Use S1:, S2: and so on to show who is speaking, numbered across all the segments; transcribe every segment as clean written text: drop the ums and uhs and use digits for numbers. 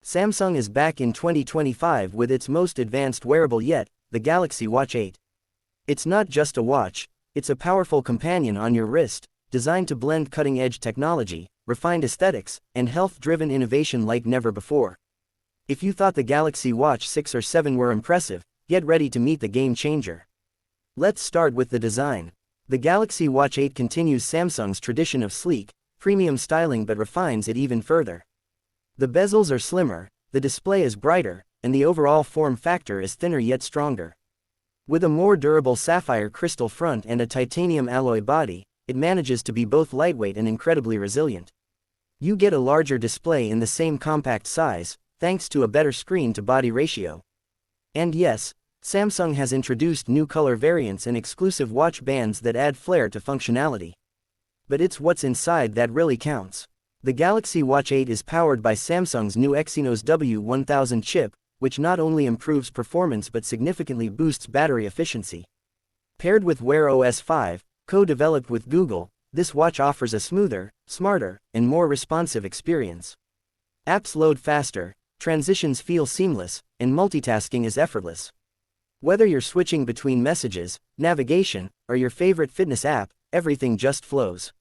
S1: Samsung is back in 2025 with its most advanced wearable yet, the Galaxy Watch 8. It's not just a watch, it's a powerful companion on your wrist, designed to blend cutting-edge technology, refined aesthetics, and health-driven innovation like never before. If you thought the Galaxy Watch 6 or 7 were impressive, get ready to meet the game-changer. Let's start with the design. The Galaxy Watch 8 continues Samsung's tradition of sleek, premium styling but refines it even further. The bezels are slimmer, the display is brighter, and the overall form factor is thinner yet stronger. With a more durable sapphire crystal front and a titanium alloy body, it manages to be both lightweight and incredibly resilient. You get a larger display in the same compact size, thanks to a better screen-to-body ratio. And yes, Samsung has introduced new color variants and exclusive watch bands that add flair to functionality. But it's what's inside that really counts. The Galaxy Watch 8 is powered by Samsung's new Exynos W1000 chip, which not only improves performance but significantly boosts battery efficiency. Paired with Wear OS 5, co-developed with Google, this watch offers a smoother, smarter, and more responsive experience. Apps load faster, transitions feel seamless, and multitasking is effortless. Whether you're switching between messages, navigation, or your favorite fitness app, everything just flows.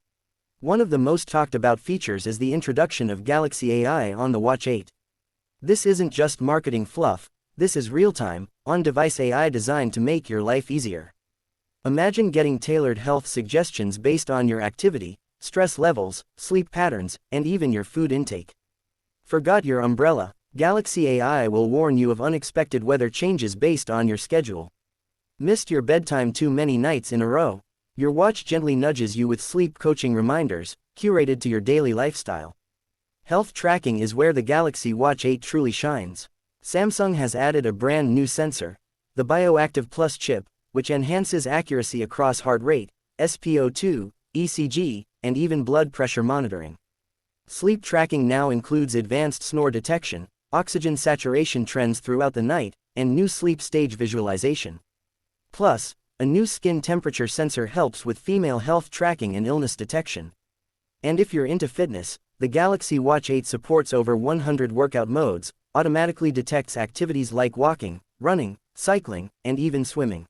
S1: One of the most talked about features is the introduction of Galaxy AI on the Watch 8. This isn't just marketing fluff, this is real-time, on-device AI designed to make your life easier. Imagine getting tailored health suggestions based on your activity, stress levels, sleep patterns, and even your food intake. Forgot your umbrella? Galaxy AI will warn you of unexpected weather changes based on your schedule. Missed your bedtime too many nights in a row? Your watch gently nudges you with sleep coaching reminders, curated to your daily lifestyle. Health tracking is where the Galaxy Watch 8 truly shines. Samsung has added a brand new sensor, the BioActive Plus chip, which enhances accuracy across heart rate, SpO2, ECG, and even blood pressure monitoring. Sleep tracking now includes advanced snore detection, oxygen saturation trends throughout the night, and new sleep stage visualization. Plus, a new skin temperature sensor helps with female health tracking and illness detection. And if you're into fitness, the Galaxy Watch 8 supports over 100 workout modes, automatically detects activities like walking, running, cycling, and even swimming.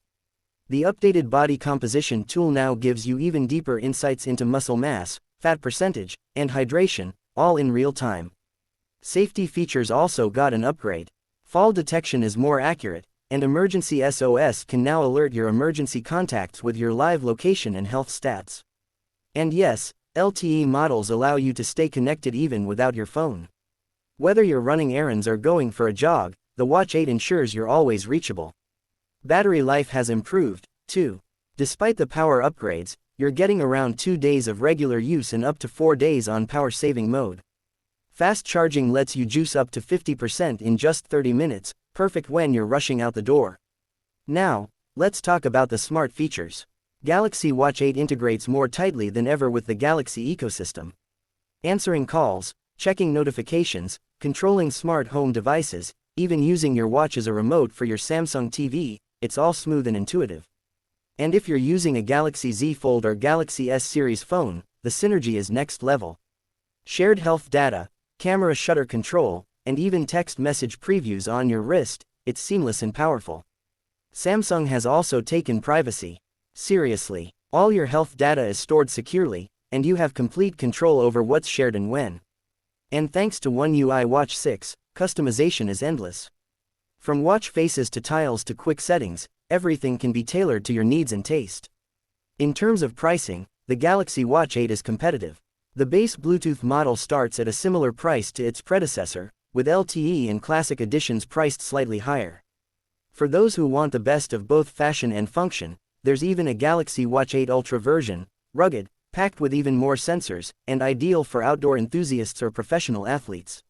S1: The updated body composition tool now gives you even deeper insights into muscle mass, fat percentage, and hydration, all in real time. Safety features also got an upgrade. Fall detection is more accurate, and Emergency SOS can now alert your emergency contacts with your live location and health stats. And yes, LTE models allow you to stay connected even without your phone. Whether you're running errands or going for a jog, the Watch 8 ensures you're always reachable. Battery life has improved, too. Despite the power upgrades, you're getting around 2 days of regular use and up to 4 days on power-saving mode. Fast charging lets you juice up to 50% in just 30 minutes, perfect when you're rushing out the door. Now, let's talk about the smart features. Galaxy Watch 8 integrates more tightly than ever with the Galaxy ecosystem. Answering calls, checking notifications, controlling smart home devices, even using your watch as a remote for your Samsung TV, it's all smooth and intuitive. And if you're using a Galaxy Z Fold or Galaxy S series phone, the synergy is next level. Shared health data, camera shutter control, and even text message previews on your wrist, it's seamless and powerful. Samsung has also taken privacy seriously. All your health data is stored securely, and you have complete control over what's shared and when. And thanks to One UI Watch 6, customization is endless. From watch faces to tiles to quick settings, everything can be tailored to your needs and taste. In terms of pricing, the Galaxy Watch 8 is competitive. The base Bluetooth model starts at a similar price to its predecessor, with LTE and Classic editions priced slightly higher. For those who want the best of both fashion and function, there's even a Galaxy Watch 8 Ultra version, rugged, packed with even more sensors, and ideal for outdoor enthusiasts or professional athletes.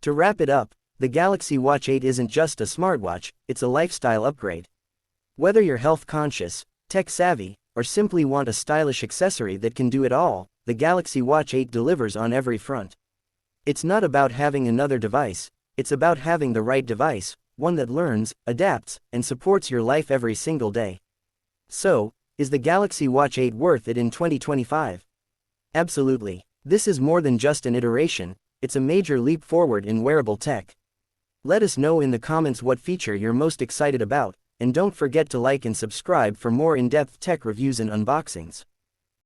S1: To wrap it up, the Galaxy Watch 8 isn't just a smartwatch, it's a lifestyle upgrade. Whether you're health-conscious, tech-savvy, or simply want a stylish accessory that can do it all, the Galaxy Watch 8 delivers on every front. It's not about having another device, it's about having the right device, one that learns, adapts, and supports your life every single day. So, is the Galaxy Watch 8 worth it in 2025? Absolutely. This is more than just an iteration, it's a major leap forward in wearable tech. Let us know in the comments what feature you're most excited about, and don't forget to like and subscribe for more in-depth tech reviews and unboxings.